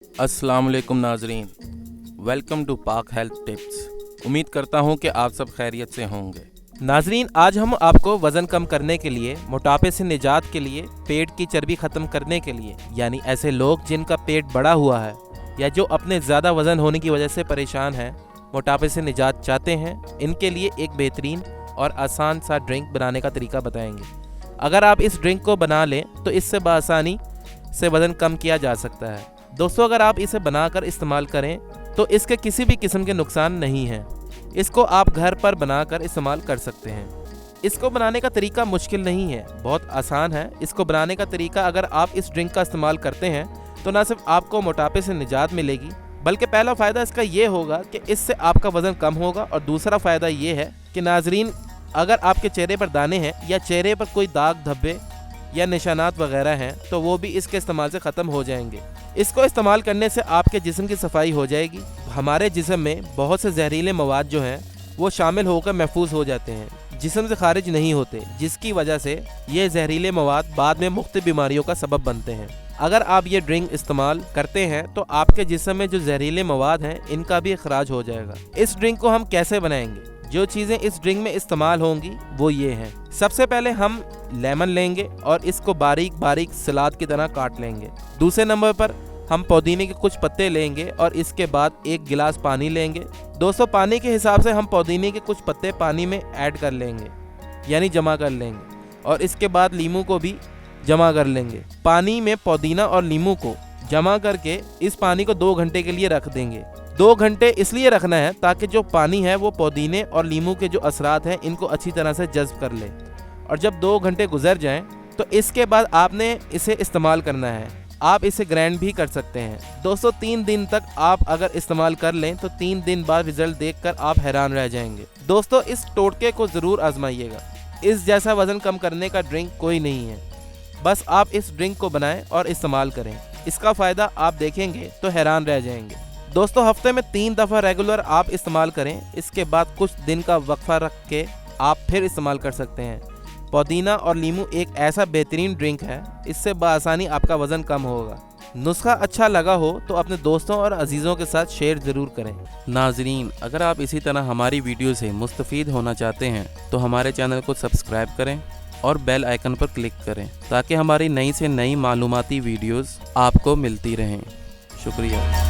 अस्सलाम वालेकुम नाजरीन, वेलकम टू पाक हेल्थ टिप्स। उम्मीद करता हूँ कि आप सब खैरियत से होंगे। नाजरीन, आज हम आपको वज़न कम करने के लिए, मोटापे से निजात के लिए, पेट की चर्बी ख़त्म करने के लिए, यानी ऐसे लोग जिनका पेट बड़ा हुआ है या जो अपने ज़्यादा वज़न होने की वजह से परेशान हैं, मोटापे से निजात चाहते हैं, इनके लिए एक बेहतरीन और आसान सा ड्रिंक बनाने का तरीका बताएंगे। अगर आप इस ड्रिंक को बना लें तो इससे बआसानी से वज़न कम किया जा सकता है। दोस्तों, अगर आप इसे बनाकर इस्तेमाल करें तो इसके किसी भी किस्म के नुकसान नहीं हैं। इसको आप घर पर बनाकर इस्तेमाल कर सकते हैं। इसको बनाने का तरीका मुश्किल नहीं है, बहुत आसान है। इसको बनाने का तरीका, अगर आप इस ड्रिंक का इस्तेमाल करते हैं तो ना सिर्फ आपको मोटापे से निजात मिलेगी, बल्कि पहला फ़ायदा इसका ये होगा कि इससे आपका वज़न कम होगा। और दूसरा फ़ायदा ये है कि नाजरीन, अगर आपके चेहरे पर दाने हैं या चेहरे पर कोई दाग धब्बे या निशानात वगैरह हैं तो वो भी इसके इस्तेमाल से ख़त्म हो जाएंगे। इसको इस्तेमाल करने से आपके जिस्म की सफाई हो जाएगी। हमारे जिस्म में बहुत से जहरीले मवाद जो हैं वो शामिल होकर महफूज हो जाते हैं, जिस्म से खारिज नहीं होते, जिसकी वजह से ये जहरीले मवाद बाद में मुख्तलिफ बीमारियों का सबब बनते हैं। अगर आप ये ड्रिंक इस्तेमाल करते हैं तो आपके जिस्म में जो जहरीले मवाद हैं इनका भी अखराज हो जाएगा। इस ड्रिंक को हम कैसे बनाएंगे? जो चीज़ें इस ड्रिंक में इस्तेमाल होंगी वो ये हैं। सबसे पहले हम लेमन लेंगे और इसको बारीक बारीक सलाद की तरह काट लेंगे। दूसरे नंबर पर हम पुदीने के कुछ पत्ते लेंगे और इसके बाद 1 गिलास पानी लेंगे। दोस्तों, पानी के हिसाब से हम पुदीने के कुछ पत्ते पानी में ऐड कर लेंगे, यानी जमा कर लेंगे। और इसके बाद लीमू को भी जमा कर लेंगे। पानी में पुदीना और लीमू को जमा करके इस पानी को 2 घंटे के लिए रख देंगे। 2 घंटे इसलिए रखना है ताकि जो पानी है वो पुदीने और लीमू के जो असरात हैं इनको अच्छी तरह से जज्ब कर ले। और जब 2 घंटे गुजर जाएं तो इसके बाद आपने इसे इस्तेमाल करना है। आप इसे ग्राइंड भी कर सकते हैं। दोस्तों, 3 दिन तक आप अगर इस्तेमाल कर लें तो 3 दिन बाद रिजल्ट देखकर आप हैरान रह जाएंगे। दोस्तों, इस टोटके को ज़रूर आजमाइएगा। इस जैसा वज़न कम करने का ड्रिंक कोई नहीं है। बस आप इस ड्रिंक को बनाएं और इस्तेमाल करें। इसका फ़ायदा आप देखेंगे तो हैरान रह जाएंगे। दोस्तों, हफ्ते में 3 दफ़ा रेगुलर आप इस्तेमाल करें। इसके बाद कुछ दिन का वक्फा रख के आप फिर इस्तेमाल कर सकते हैं। पुदीना और लीमू एक ऐसा बेहतरीन ड्रिंक है, इससे बआसानी आपका वज़न कम होगा। नुस्खा अच्छा लगा हो तो अपने दोस्तों और अजीज़ों के साथ शेयर ज़रूर करें। नाजरीन, अगर आप इसी तरह हमारी वीडियो से मुस्तफ़ीद होना चाहते हैं तो हमारे चैनल को सब्सक्राइब करें और बेल आइकन पर क्लिक करें ताकि हमारी नई से नई मालूमाती वीडियोज़ आपको मिलती रहें। शुक्रिया।